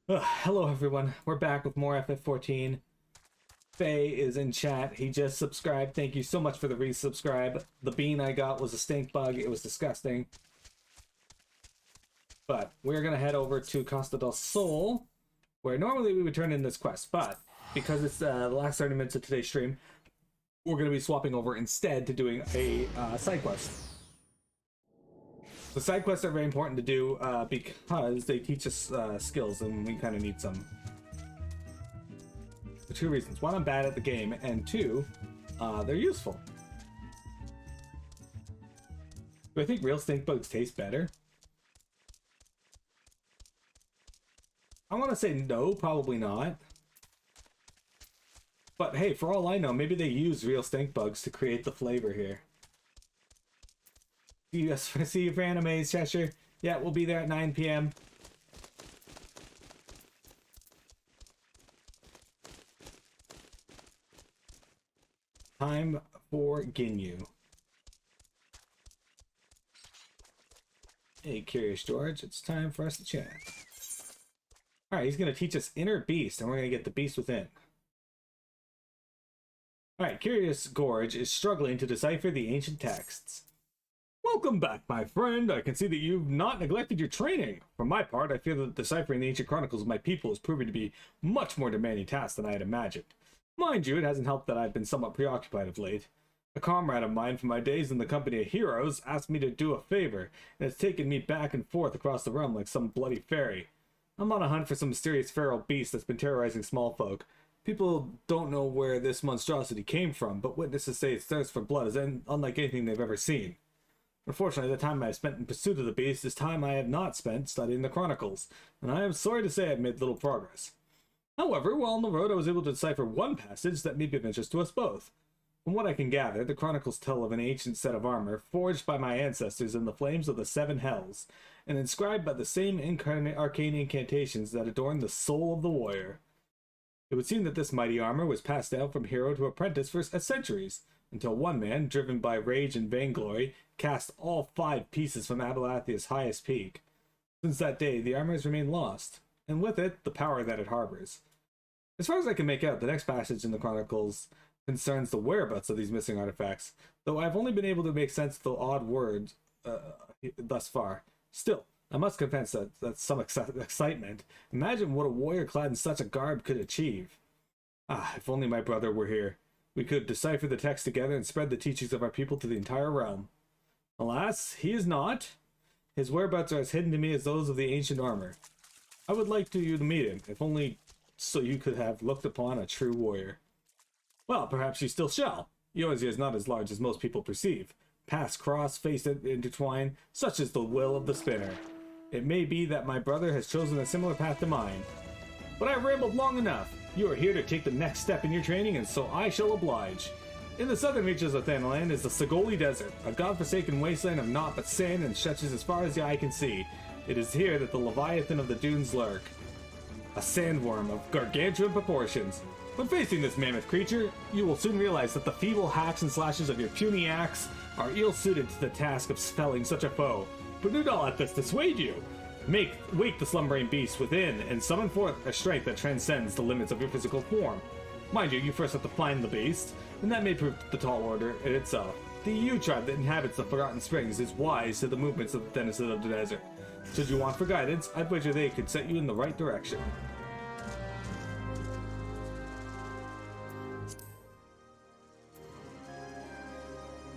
Hello everyone, we're back with more FF14. Faye is in chat. He just subscribed. Thank you so much for the resubscribe. The bean I got was a stink bug. It was disgusting. But we're gonna head over to Costa del Sol, where normally we would turn in this quest, but because it's the last 30 minutes of today's stream, we're gonna be swapping over instead to doing a side quest. The side quests are very important to do because they teach us skills, and we kind of need some. For two reasons. One, I'm bad at the game, and two, they're useful. Do I think real stink bugs taste better? I want to say no, probably not. But hey, for all I know, maybe they use real stink bugs to create the flavor here. See you for animes, Cheshire. Yeah, we'll be there at 9 p.m. Time for Ginyu. Hey, Curious George, it's time for us to chat. Alright, he's going to teach us Inner Beast, and we're going to get the beast within. Alright, Curious Gorge is struggling to decipher the ancient texts. Welcome back, my friend. I can see that you've not neglected your training. For my part, I feel that deciphering the ancient chronicles of my people is proving to be much more demanding task than I had imagined. Mind you, it hasn't helped that I've been somewhat preoccupied of late. A comrade of mine from my days in the company of heroes asked me to do a favor, and it's taken me back and forth across the realm like some bloody fairy. I'm on a hunt for some mysterious feral beast that's been terrorizing small folk. People don't know where this monstrosity came from, but witnesses say its thirst for blood is unlike anything they've ever seen. Unfortunately, the time I have spent in pursuit of the beast is time I have not spent studying the chronicles, and I am sorry to say I have made little progress. However, while on the road I was able to decipher one passage that may be of interest to us both. From what I can gather, the chronicles tell of an ancient set of armor forged by my ancestors in the flames of the Seven Hells, and inscribed by the same arcane incantations that adorn the soul of the warrior. It would seem that this mighty armor was passed down from hero to apprentice for centuries, until one man, driven by rage and vainglory, cast all 5 pieces from Abelathia's highest peak. Since that day, the armor has remained lost, and with it, the power that it harbors. As far as I can make out, the next passage in the Chronicles concerns the whereabouts of these missing artifacts, though I've only been able to make sense of the odd words thus far. Still, I must confess that that's some excitement. Imagine what a warrior clad in such a garb could achieve. Ah, if only my brother were here. We could decipher the text together and spread the teachings of our people to the entire realm. Alas, he is not. His whereabouts are as hidden to me as those of the ancient armor. I would like you to meet him, if only so you could have looked upon a true warrior. Well, perhaps you still shall. Yours is not as large as most people perceive. Paths cross, faces intertwine, such is the will of the spinner. It may be that my brother has chosen a similar path to mine. But I have rambled long enough. You are here to take the next step in your training, and so I shall oblige. In the southern reaches of Thanalan is the Sagoli Desert, a godforsaken wasteland of naught but sand and stretches as far as the eye can see. It is here that the Leviathan of the Dunes lurk, a sandworm of gargantuan proportions. When facing this mammoth creature, you will soon realize that the feeble hacks and slashes of your puny axe are ill-suited to the task of felling such a foe. But do not let this dissuade you. Wake the slumbering beast within and summon forth a strength that transcends the limits of your physical form. Mind you, you first have to find the beast, and that may prove the tall order in itself. The Yu tribe that inhabits the Forgotten Springs is wise to the movements of the denizens of the desert. Should you want for guidance, I'd wager they could set you in the right direction.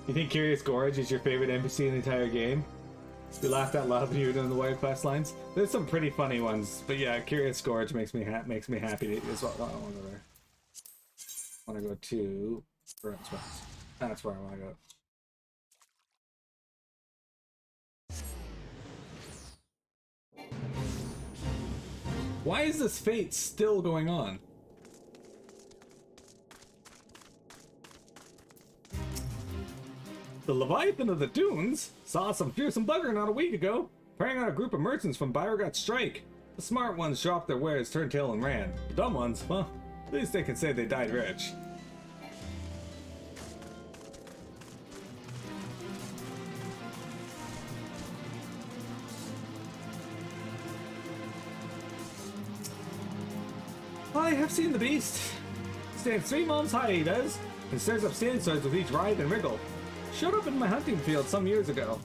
You think Curious Gorge is your favorite NPC in the entire game? We laughed out loud when you were doing the Wild Quest lines. There's some pretty funny ones, but yeah, Curious Gorge makes me happy. Is what I want to go there. I want to go to Burnt Springs. That's where I want to go. Why is this fate still going on? The Leviathan of the Dunes saw some fearsome bugger not a week ago, preying on a group of merchants from Byrogot's Strike. The smart ones dropped their wares, turned tail, and ran. The dumb ones, well, at least they can say they died rich. I have seen the beast. Stands 3 moms high, he does, and stirs up sandstorms with each writhe and wriggle. Showed up in my hunting field some years ago,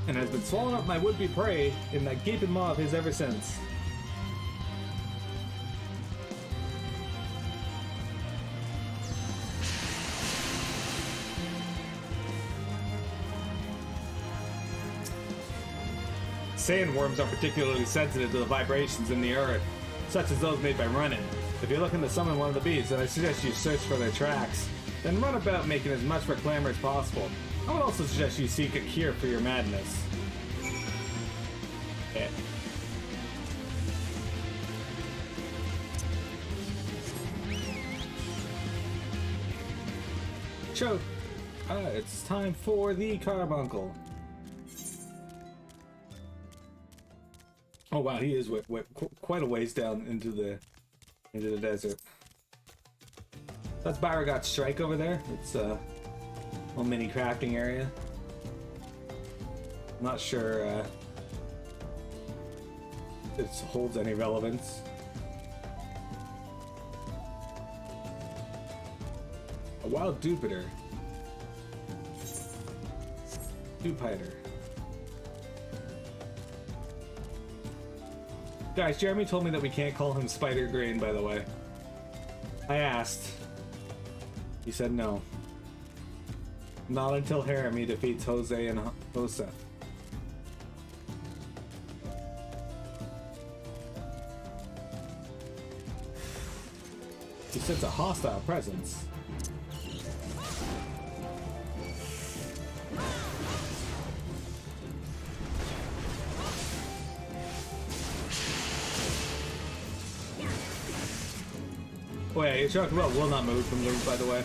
and has been swallowing up my would-be prey in that gaping maw of his ever since. Sandworms are particularly sensitive to the vibrations in the earth, such as those made by running. If you're looking to summon one of the beasts, then I suggest you search for their tracks, then run about making as much clamor as possible. I would also suggest you seek a cure for your madness. Okay. Choke. It's time for the carbuncle. Oh wow, he is quite a ways down into the desert. That's Baragot's strike over there. It's a little mini crafting area. I'm not sure if it holds any relevance. A wild Dupiter. Dupiter. Guys, Jeremy told me that we can't call him Spider Grain, by the way. I asked. He said no. Not until Harami defeats Jose and Joseph. He sends a hostile presence. Oh yeah, you're talking about will not move from Link, by the way.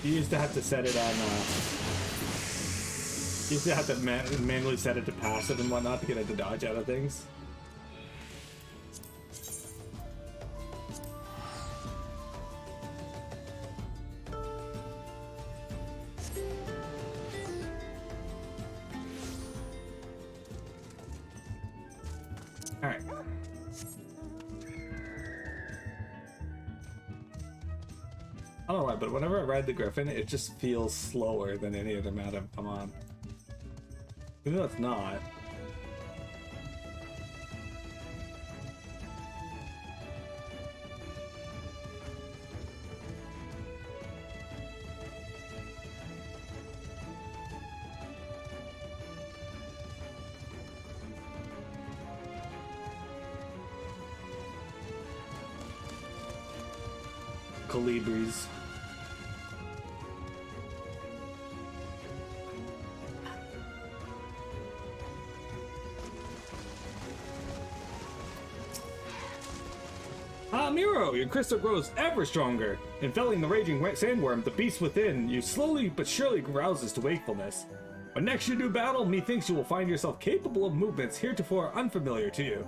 You used to have to set it on, you used to have to manually set it to passive and whatnot to get it to dodge out of things. Alright. I don't know why, but whenever I ride the Griffin, it just feels slower than any other map I'm on. Even though it's not. Colibris. Miro, your crystal grows ever stronger. In felling the raging sandworm, the beast within you slowly but surely rouses to wakefulness. When next you do battle, methinks you will find yourself capable of movements heretofore unfamiliar to you.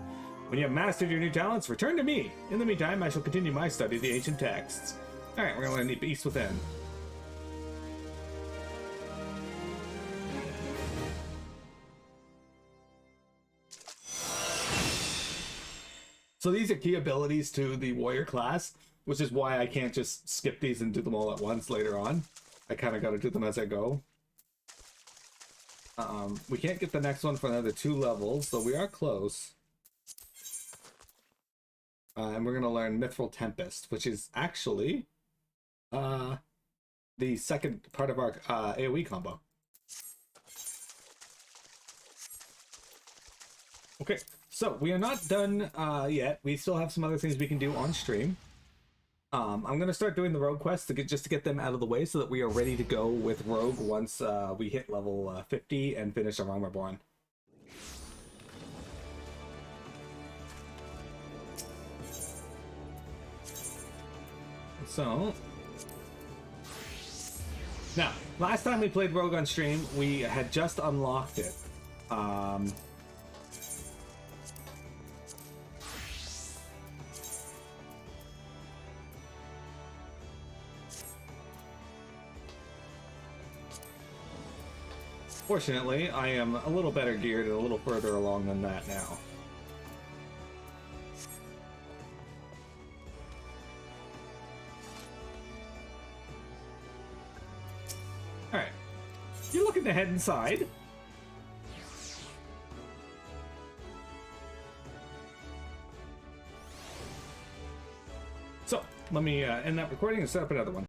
When you have mastered your new talents, return to me. In the meantime, I shall continue my study of the ancient texts. Alright, we're gonna learn the beast within. So these are key abilities to the warrior class, which is why I can't just skip these and do them all at once later on. I kind of got to do them as I go. We can't get the next one for another 2 levels, so we are close. And we're going to learn Mithril Tempest, which is actually the second part of our AoE combo. Okay. So, we are not done yet. We still have some other things we can do on stream. I'm going to start doing the Rogue quests to get them out of the way so that we are ready to go with Rogue once we hit level 50 and finish our Realm Reborn. So... Now, last time we played Rogue on stream, we had just unlocked it. Fortunately, I am a little better geared and a little further along than that now. looking to head inside. So, let me end that recording and set up another one.